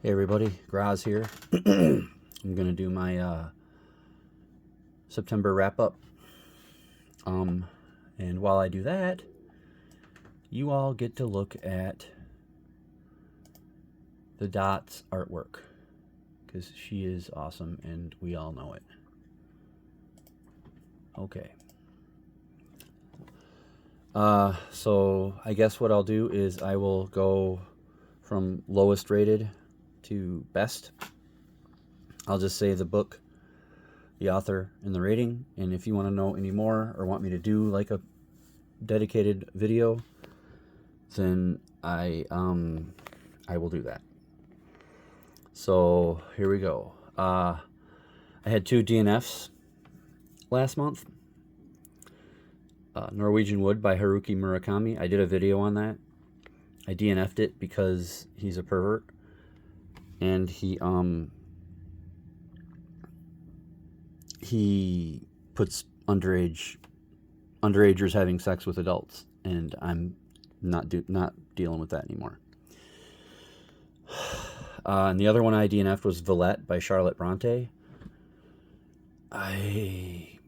Hey everybody, Graz here. I'm going to do my September wrap up. And while I do that, you all get to look at the Dot's artwork because she is awesome and we all know it. Okay. So I guess what I'll do is I will go from lowest rated to best. I'll just say the book, the author, and the rating. And if you want to know any more or want me to do like a dedicated video, then I will do that. So here we go. I had 2 DNFs last month. Norwegian Wood by Haruki Murakami. I did a video on that. I DNF'd it because he's a pervert. And he puts underagers having sex with adults, and I'm not dealing with that anymore. And the other one I DNF'd was Villette by Charlotte Bronte. There's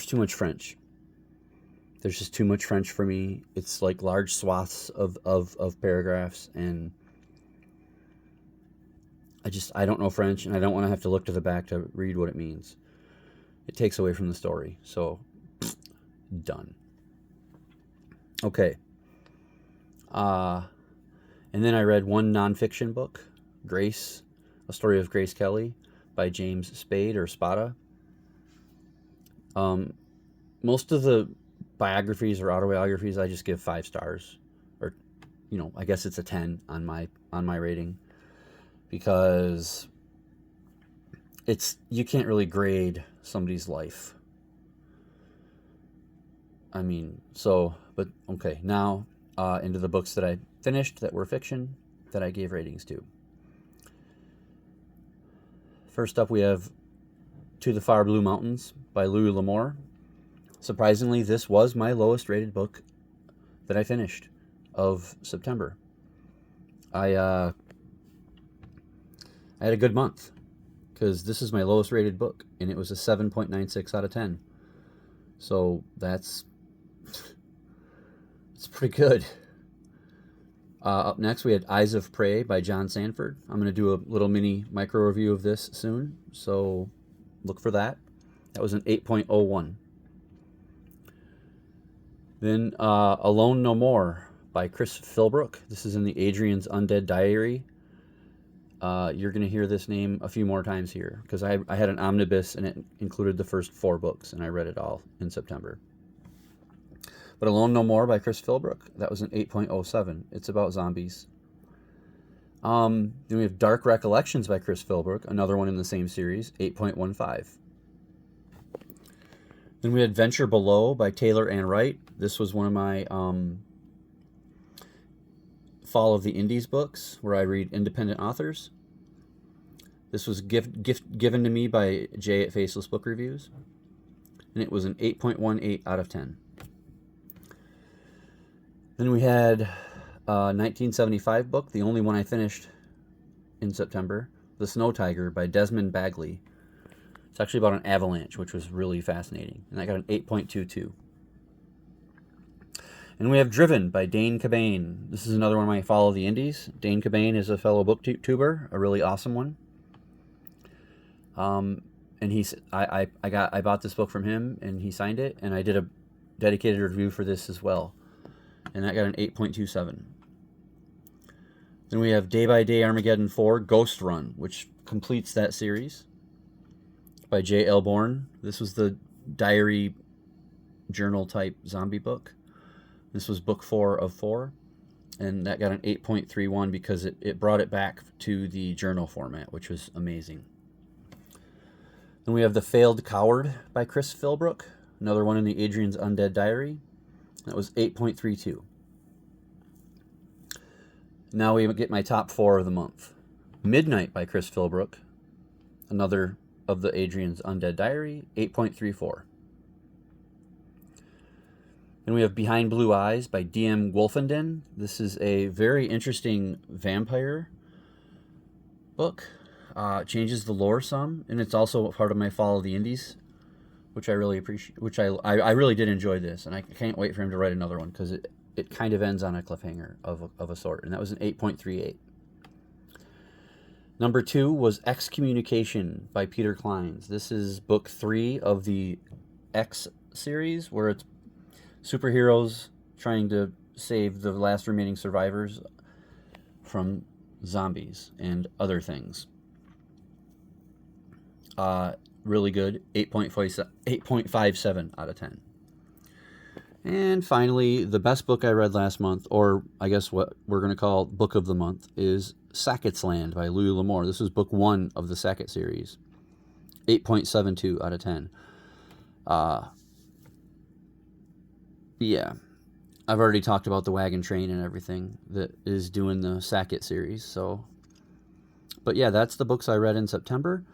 too much French. There's just too much French for me. It's like large swaths of paragraphs, and I don't know French, and I don't want to have to look to the back to read what it means. It takes away from the story. So, done. Okay. And then I read one nonfiction book, Grace, A Story of Grace Kelly by James Spade or Spada. Most of the biographies or autobiographies I just give 5 stars, or I guess it's a 10 on my rating, because you can't really grade somebody's life. But okay, now into the books that I finished that were fiction that I gave ratings to. First up, we have To the Far Blue Mountains by Louis L'Amour. Surprisingly, this was my lowest rated book that I finished of September. I had a good month because this is my lowest rated book, and it was a 7.96 out of 10. So it's pretty good. Up next, we had Eyes of Prey by John Sanford. I'm going to do a little mini micro review of this soon, so look for that. That was an 8.01. Then Alone No More by Chris Philbrook. This is in the Adrian's Undead Diary. You're going to hear this name a few more times here because I had an omnibus and it included the first 4 books, and I read it all in September. But Alone No More by Chris Philbrook, that was an 8.07. It's about zombies. Then we have Dark Recollections by Chris Philbrook, another one in the same series, 8.15. Then we had Venture Below by Taylor Ann Wright. This was one of my Fall of the Indies books where I read independent authors. This was given to me by Jay at Faceless Book Reviews, and it was an 8.18 out of 10. Then we had a 1975 book, the only one I finished in September, The Snow Tiger by Desmond Bagley. It's actually about an avalanche, which was really fascinating, and I got an 8.22. And we have Driven by Dane Cobain. This is another one of my Follow the Indies. Dane Cobain is a fellow booktuber, a really awesome one. And I bought this book from him, and he signed it, and I did a dedicated review for this as well, and that got an 8.27. Then we have Day by Day Armageddon 4 Ghost Run, which completes that series, by J. Elborn. This was the diary journal type zombie book. This was book 4 of 4, and that got an 8.31 because it brought it back to the journal format, which was amazing. Then we have The Failed Coward by Chris Philbrook, another one in the Adrian's Undead Diary. That was 8.32. Now we get my top 4 of the month. Midnight by Chris Philbrook, another of the Adrian's Undead Diary, 8.34. Then we have Behind Blue Eyes by D.M. Wolfenden. This is a very interesting vampire book. Changes the lore some, and it's also part of my Follow the Indies, which I really appreciate. Which I really did enjoy this, and I can't wait for him to write another one because it kind of ends on a cliffhanger of a sort, and that was an 8.38. Number 2 was Excommunication by Peter Clines. This is book 3 of the X series, where it's superheroes trying to save the last remaining survivors from zombies and other things. Really good, 8.57 out of 10. And finally, the best book I read last month, or I guess what we're going to call Book of the Month, is Sackett's Land by Louis L'Amour. This is book 1 of the Sackett series. 8.72 out of 10. Yeah. I've already talked about the wagon train and everything that is doing the Sackett series. So, but yeah, that's the books I read in September.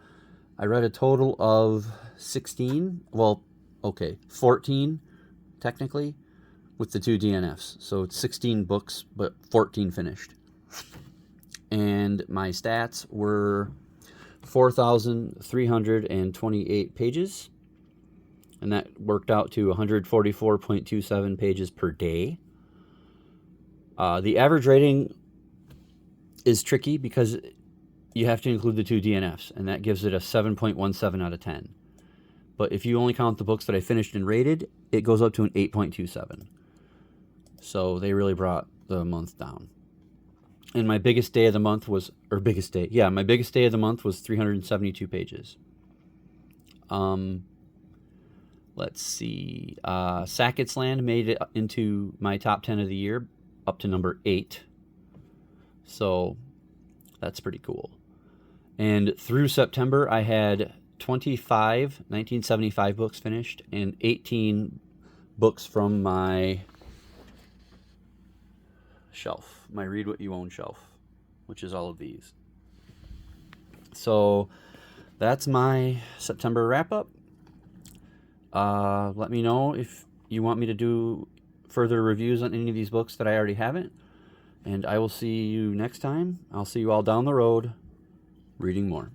I read a total of 16. Well, okay, 14 technically, with the 2 DNFs. So it's 16 books, but 14 finished. And my stats were 4,328 pages. And that worked out to 144.27 pages per day. The average rating is tricky because you have to include the 2 DNFs, and that gives it a 7.17 out of 10. But if you only count the books that I finished and rated, it goes up to an 8.27. So they really brought the month down. And my biggest day of the month was, my biggest day of the month was 372 pages. Let's see. Sackett's Land made it into my top 10 of the year, up to number 8. So that's pretty cool. And through September, I had 25 1975 books finished and 18 books from my shelf, my Read What You Own shelf, which is all of these. So that's my September wrap-up. Let me know if you want me to do further reviews on any of these books that I already haven't. And I will see you next time. I'll see you all down the road reading more.